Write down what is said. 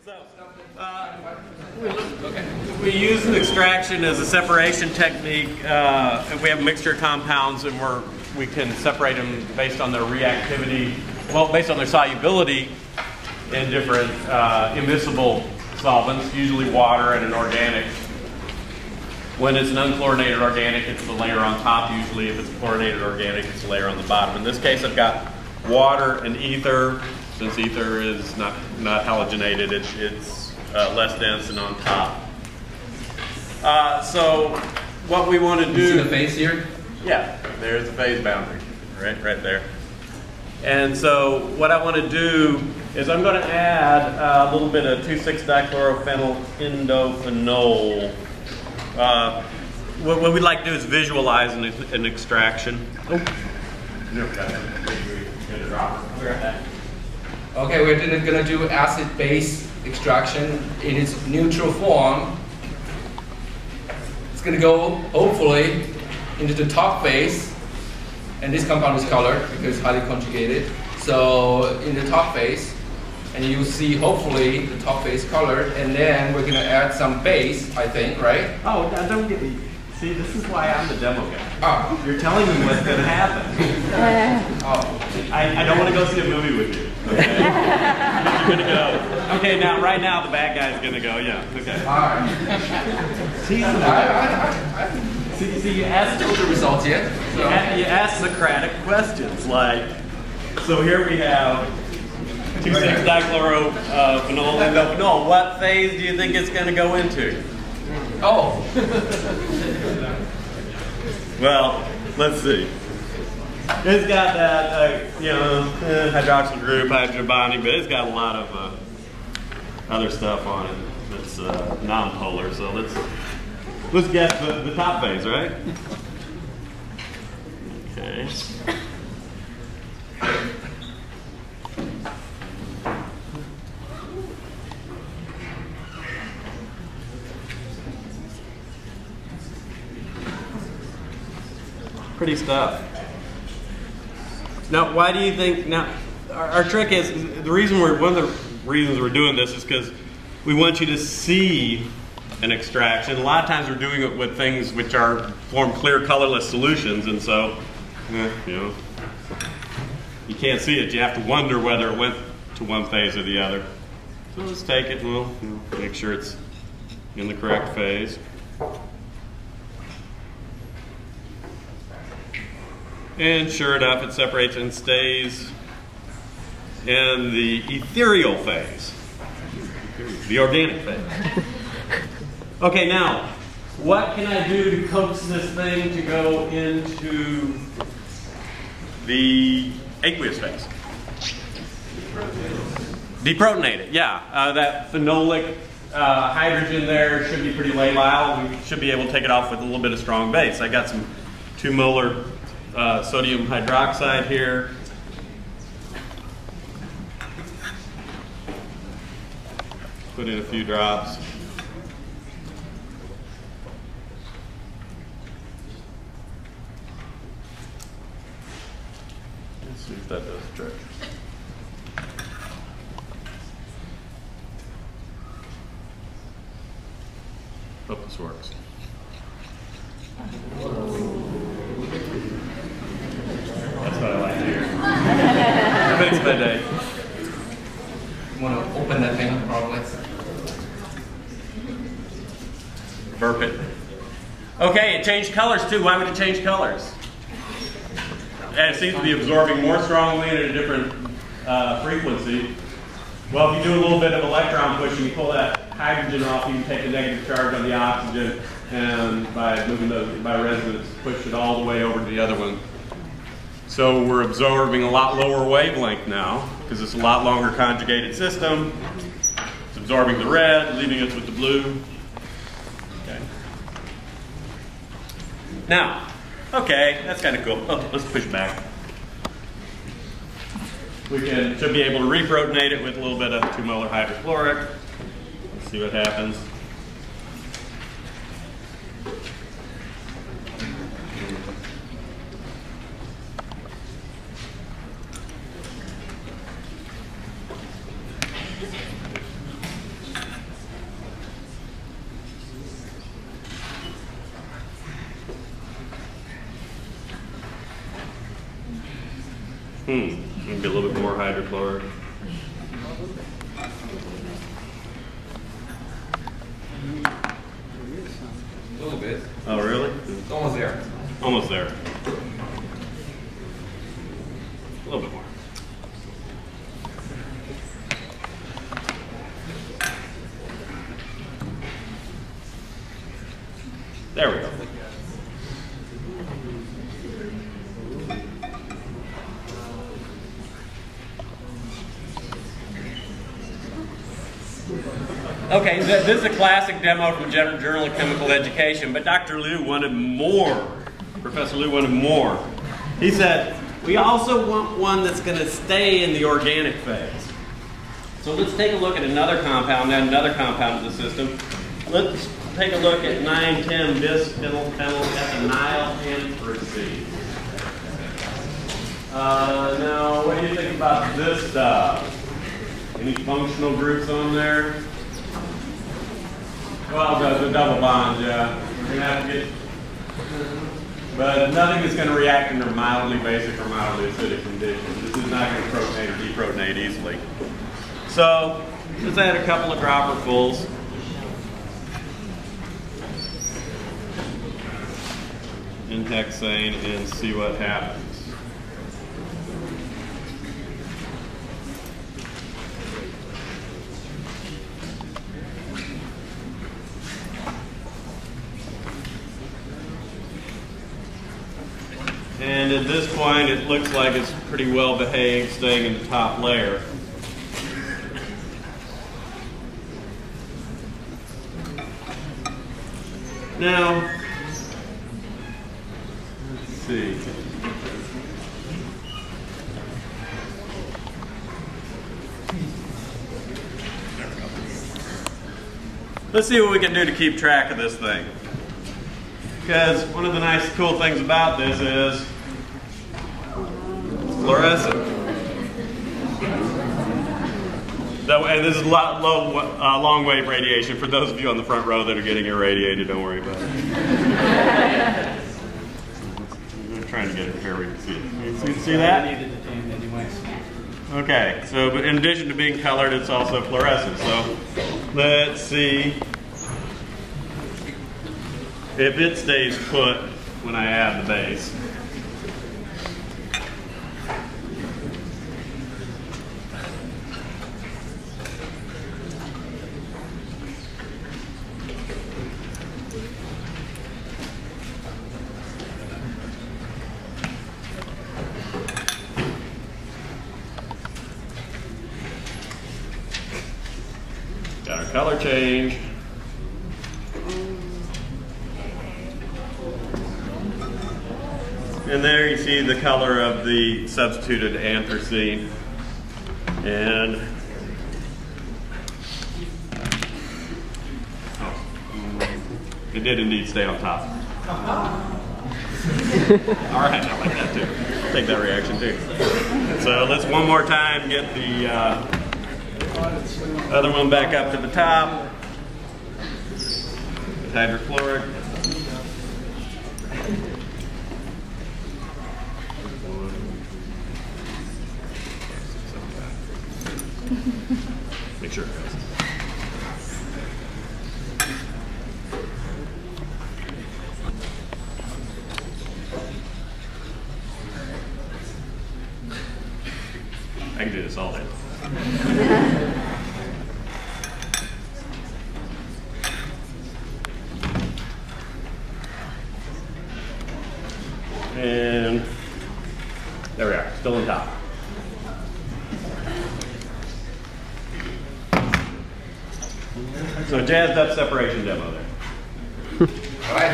So, we use an extraction as a separation technique. If we have a mixture of compounds and we can separate them based on their reactivity, well, based on their solubility in different immiscible solvents, usually water and an organic. When it's an unchlorinated organic, it's the layer on top usually. If it's a chlorinated organic, it's a layer on the bottom. In this case, I've got water and ether. Since ether is not halogenated, it's less dense and on top. So what we want to do... You see the phase here? Yeah, there's the phase boundary, right there. And so what I want to do is I'm going to add a little bit of 2,6-dichlorophenyl what we'd like to do is visualize an extraction. Oh. Okay, we're going to do acid-base extraction in its neutral form. It's going to go, hopefully, into the top phase. And this compound is colored because it's highly conjugated. So in the top phase, and you see, hopefully, the top phase colored. And then we're going to add some base, I think, right? Oh, don't get me. See, this is why I'm the demo guy. Oh. You're telling me what's going to happen. I don't want to go see a movie with you. Okay? You're going to go. Okay, right now the bad guy's going to go. Yeah. Okay. All right. See, you asked the results yet. So. You asked Socratic questions like. So here we have 2,6-dichlorophenyl. What phase do you think it's going to go into? Oh. Well, let's see. It's got that, hydroxyl group, hydrobonding, but it's got a lot of other stuff on it that's non-polar. So let's guess the top phase, right? Okay. Pretty stuff. Now, why do you think? Now, our trick is one of the reasons we're doing this is because we want you to see an extraction. A lot of times we're doing it with things which form clear, colorless solutions, and so you can't see it. You have to wonder whether it went to one phase or the other. So let's take it and we'll make sure it's in the correct phase. And sure enough, it separates and stays in the ethereal phase, the organic phase. Okay, now, what can I do to coax this thing to go into the aqueous phase? Deprotonate it, yeah. That phenolic hydrogen there should be pretty labile. We should be able to take it off with a little bit of strong base. I got some 2 molar sodium hydroxide here. Put in a few drops. Let's see if that does the trick. Hope this works. That's what I like to hear. That makes my day. You want to open that thing, probably. Burp it. Okay, it changed colors too. Why would it change colors? And it seems to be absorbing more strongly and at a different frequency. Well, if you do a little bit of electron pushing, you pull that hydrogen off, you can take the negative charge on the oxygen, and by resonance, push it all the way over to the other one. So we're absorbing a lot lower wavelength now, because it's a lot longer conjugated system. It's absorbing the red, leaving us with the blue. Okay. Now, okay, that's kind of cool. Oh, let's push back. We should be able to reprotonate it with a little bit of 2 molar hydrochloric. Let's see what happens. Maybe a little bit more hydrochloric. A little bit. Oh, really? It's almost there. Almost there. A little bit more. There we go. Okay, this is a classic demo from Journal of Chemical Education, but Dr. Liu wanted more. Professor Liu wanted more. He said, we also want one that's going to stay in the organic phase. So let's take a look at another compound and another compound of the system. Let's take a look at 9,10-bis-phenylethionyl anthracene. Now, what do you think about this stuff? Any functional groups on there? Well, the double bonds, yeah. We're going to have to get, but nothing is going to react under mildly basic or mildly acidic conditions. This is not going to protonate or deprotonate easily. So, let's add a couple of dropperfuls. In hexane and see what happens. And at this point, it looks like it's pretty well behaved, staying in the top layer. Now, let's see. Let's see what we can do to keep track of this thing. Because one of the nice, cool things about this is it's fluorescent. And this is long wave radiation. For those of you on the front row that are getting irradiated, don't worry about it. I'm trying to get it here where you can see it. See that? Okay, so but in addition to being colored, it's also fluorescent. So let's see if it stays put when I add the base. Got our color change. And there you see the color of the substituted anthracene. And it did indeed stay on top. All right, I like that too. Take that reaction too. So let's one more time get the other one back up to the top. Hydrochloric. Make sure it goes. I can do this all day. And there we are, still on top. So jazzed up separation demo there. All right,